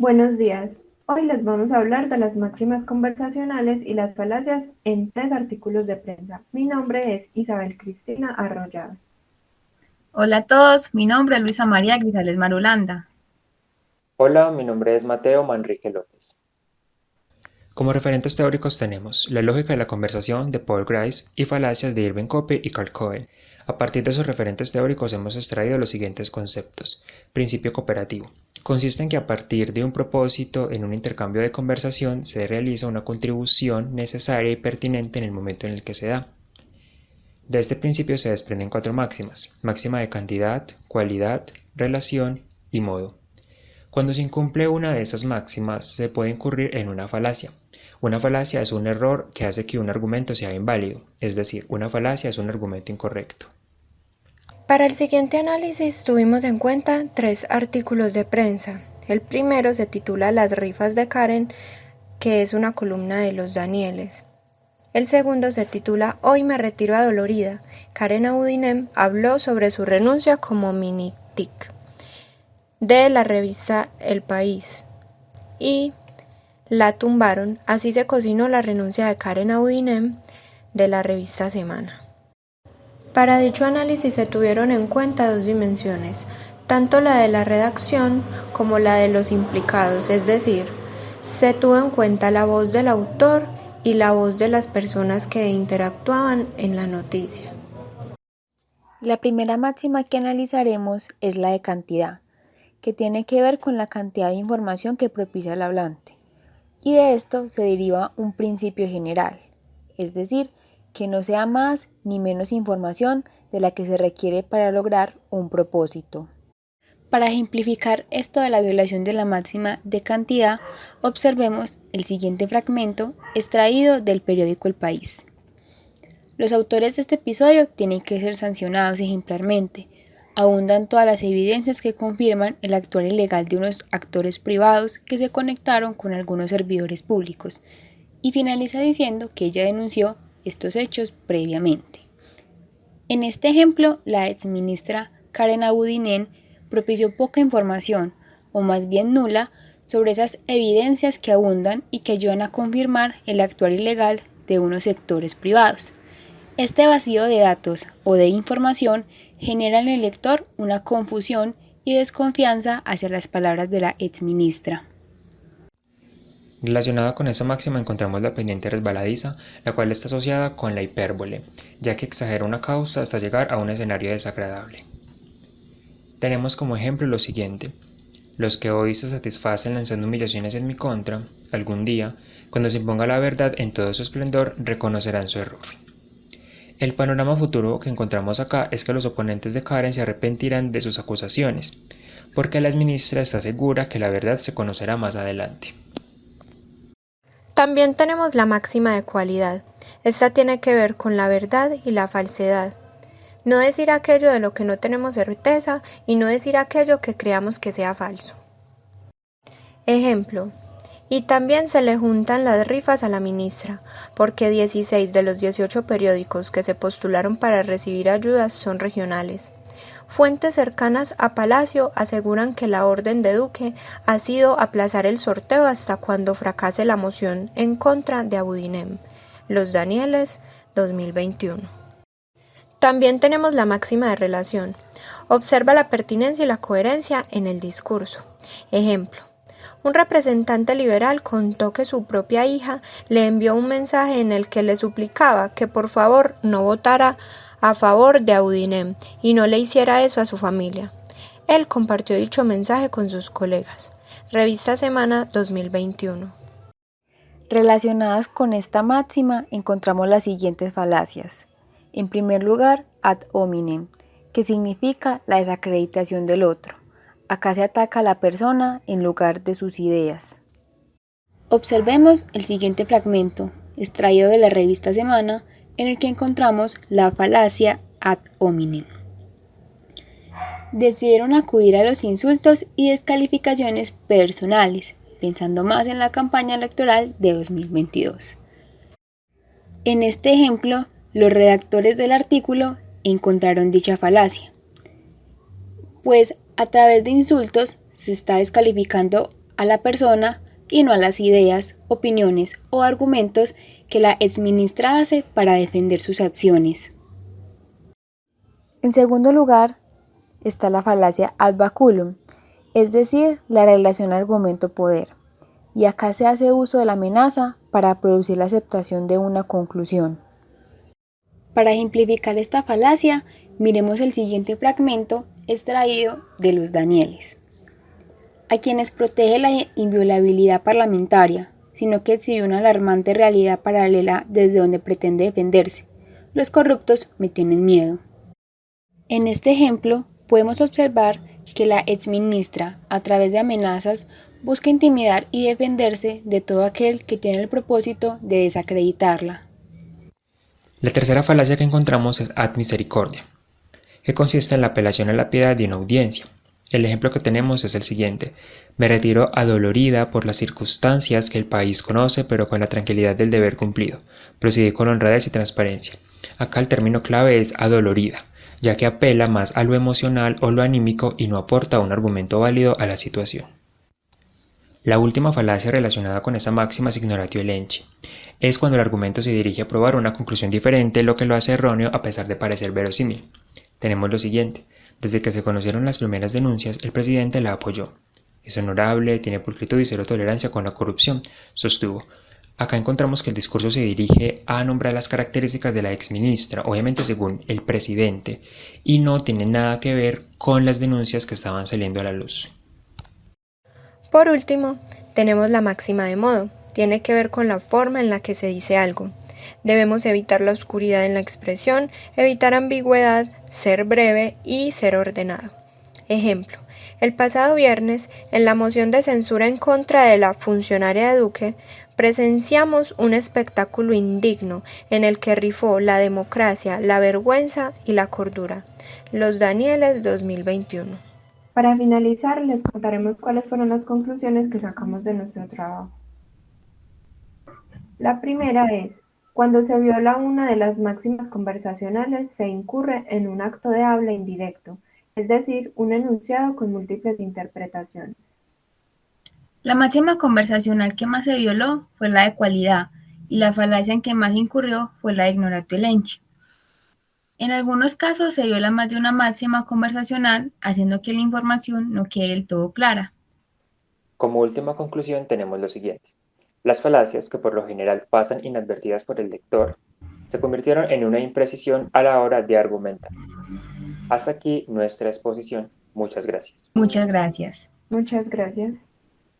Buenos días. Hoy les vamos a hablar de las máximas conversacionales y las falacias en 3 artículos de prensa. Mi nombre es Isabel Cristina Arroyave. Hola a todos, mi nombre es Luisa María Grisales Marulanda. Hola, mi nombre es Mateo Manrique López. Como referentes teóricos tenemos La lógica de la conversación de Paul Grice y Falacias de Irving Cope y Carl Cohen. A partir de esos referentes teóricos hemos extraído los siguientes conceptos. Principio cooperativo. Consiste en que a partir de un propósito en un intercambio de conversación se realiza una contribución necesaria y pertinente en el momento en el que se da. De este principio se desprenden 4 máximas: máxima de cantidad, cualidad, relación y modo. Cuando se incumple una de esas máximas, se puede incurrir en una falacia. Una falacia es un error que hace que un argumento sea inválido, es decir, una falacia es un argumento incorrecto. Para el siguiente análisis tuvimos en cuenta 3 artículos de prensa. El primero se titula Las rifas de Karen, que es una columna de los Danieles. El segundo se titula Hoy me retiro adolorida. Karen Audinem habló sobre su renuncia como mini-tic de la revista El País. Y la tumbaron, así se cocinó la renuncia de Karen Audinem de la revista Semana. Para dicho análisis se tuvieron en cuenta 2 dimensiones, tanto la de la redacción como la de los implicados, es decir, se tuvo en cuenta la voz del autor y la voz de las personas que interactuaban en la noticia. La primera máxima que analizaremos es la de cantidad, que tiene que ver con la cantidad de información que propicia el hablante. Y de esto se deriva un principio general, es decir, que no sea más ni menos información de la que se requiere para lograr un propósito. Para ejemplificar esto de la violación de la máxima de cantidad, observemos el siguiente fragmento extraído del periódico El País. Los autores de este episodio tienen que ser sancionados ejemplarmente. Abundan todas las evidencias que confirman el actuar ilegal de unos actores privados que se conectaron con algunos servidores públicos. Y finaliza diciendo que ella denunció estos hechos previamente. En este ejemplo, la exministra Karen Abudinen propició poca información, o más bien nula, sobre esas evidencias que abundan y que ayudan a confirmar el actuar ilegal de unos sectores privados. Este vacío de datos o de información genera en el lector una confusión y desconfianza hacia las palabras de la exministra. Relacionada con esta máxima encontramos la pendiente resbaladiza, la cual está asociada con la hipérbole, ya que exagera una causa hasta llegar a un escenario desagradable. Tenemos como ejemplo lo siguiente: los que hoy se satisfacen lanzando humillaciones en mi contra, algún día, cuando se imponga la verdad en todo su esplendor, reconocerán su error. El panorama futuro que encontramos acá es que los oponentes de Karen se arrepentirán de sus acusaciones, porque la ministra está segura que la verdad se conocerá más adelante. También tenemos la máxima de cualidad. Esta tiene que ver con la verdad y la falsedad. No decir aquello de lo que no tenemos certeza y no decir aquello que creamos que sea falso. Ejemplo. Y también se le juntan las rifas a la ministra, porque 16 de los 18 periódicos que se postularon para recibir ayudas son regionales. Fuentes cercanas a Palacio aseguran que la orden de Duque ha sido aplazar el sorteo hasta cuando fracase la moción en contra de Abudinem. Los Danieles, 2021. También tenemos la máxima de relación. Observa la pertinencia y la coherencia en el discurso. Ejemplo. Un representante liberal contó que su propia hija le envió un mensaje en el que le suplicaba que por favor no votara a favor de Audinem y no le hiciera eso a su familia. Él compartió dicho mensaje con sus colegas. Revista Semana 2021. Relacionadas con esta máxima encontramos las siguientes falacias. En primer lugar, ad hominem, que significa la desacreditación del otro. Acá se ataca a la persona en lugar de sus ideas. Observemos el siguiente fragmento, extraído de la revista Semana, en el que encontramos la falacia ad hominem. Decidieron acudir a los insultos y descalificaciones personales, pensando más en la campaña electoral de 2022. En este ejemplo, los redactores del artículo encontraron dicha falacia, pues a través de insultos se está descalificando a la persona y no a las ideas, opiniones o argumentos que la exministra hace para defender sus acciones. En segundo lugar, está la falacia ad baculum, es decir, la relación argumento-poder. Y acá se hace uso de la amenaza para producir la aceptación de una conclusión. Para ejemplificar esta falacia, miremos el siguiente fragmento extraído de los Danieles. A quienes protege la inviolabilidad parlamentaria, sino que exhibe una alarmante realidad paralela desde donde pretende defenderse. Los corruptos me tienen miedo. En este ejemplo, podemos observar que la exministra, a través de amenazas, busca intimidar y defenderse de todo aquel que tiene el propósito de desacreditarla. La tercera falacia que encontramos es ad misericordia, que consiste en la apelación a la piedad de una audiencia. El ejemplo que tenemos es el siguiente: me retiro adolorida por las circunstancias que el país conoce, pero con la tranquilidad del deber cumplido. Procedí con honradez y transparencia. Acá el término clave es adolorida, ya que apela más a lo emocional o lo anímico y no aporta un argumento válido a la situación. La última falacia relacionada con esta máxima es ignoratio elenchi. Es cuando el argumento se dirige a probar una conclusión diferente, lo que lo hace erróneo a pesar de parecer verosímil. Tenemos lo siguiente: desde que se conocieron las primeras denuncias, el presidente la apoyó. Es honorable, tiene pulcritud y cero tolerancia con la corrupción, sostuvo. Acá encontramos que el discurso se dirige a nombrar las características de la exministra, obviamente según el presidente, y no tiene nada que ver con las denuncias que estaban saliendo a la luz. Por último, tenemos la máxima de modo. Tiene que ver con la forma en la que se dice algo. Debemos evitar la oscuridad en la expresión, evitar ambigüedad, ser breve y ser ordenado. Ejemplo: el pasado viernes, en la moción de censura en contra de la funcionaria de Duque, presenciamos un espectáculo indigno en el que rifó la democracia, la vergüenza y la cordura. Los Danieles 2021. Para finalizar, les contaremos cuáles fueron las conclusiones que sacamos de nuestro trabajo. La primera es: cuando se viola una de las máximas conversacionales, se incurre en un acto de habla indirecto, es decir, un enunciado con múltiples interpretaciones. La máxima conversacional que más se violó fue la de cualidad, y la falacia en que más incurrió fue la de ignoratio elenchi. En algunos casos se viola más de una máxima conversacional, haciendo que la información no quede del todo clara. Como última conclusión tenemos lo siguiente: las falacias, que por lo general pasan inadvertidas por el lector, se convirtieron en una imprecisión a la hora de argumentar. Hasta aquí nuestra exposición. Muchas gracias. Muchas gracias. Muchas gracias.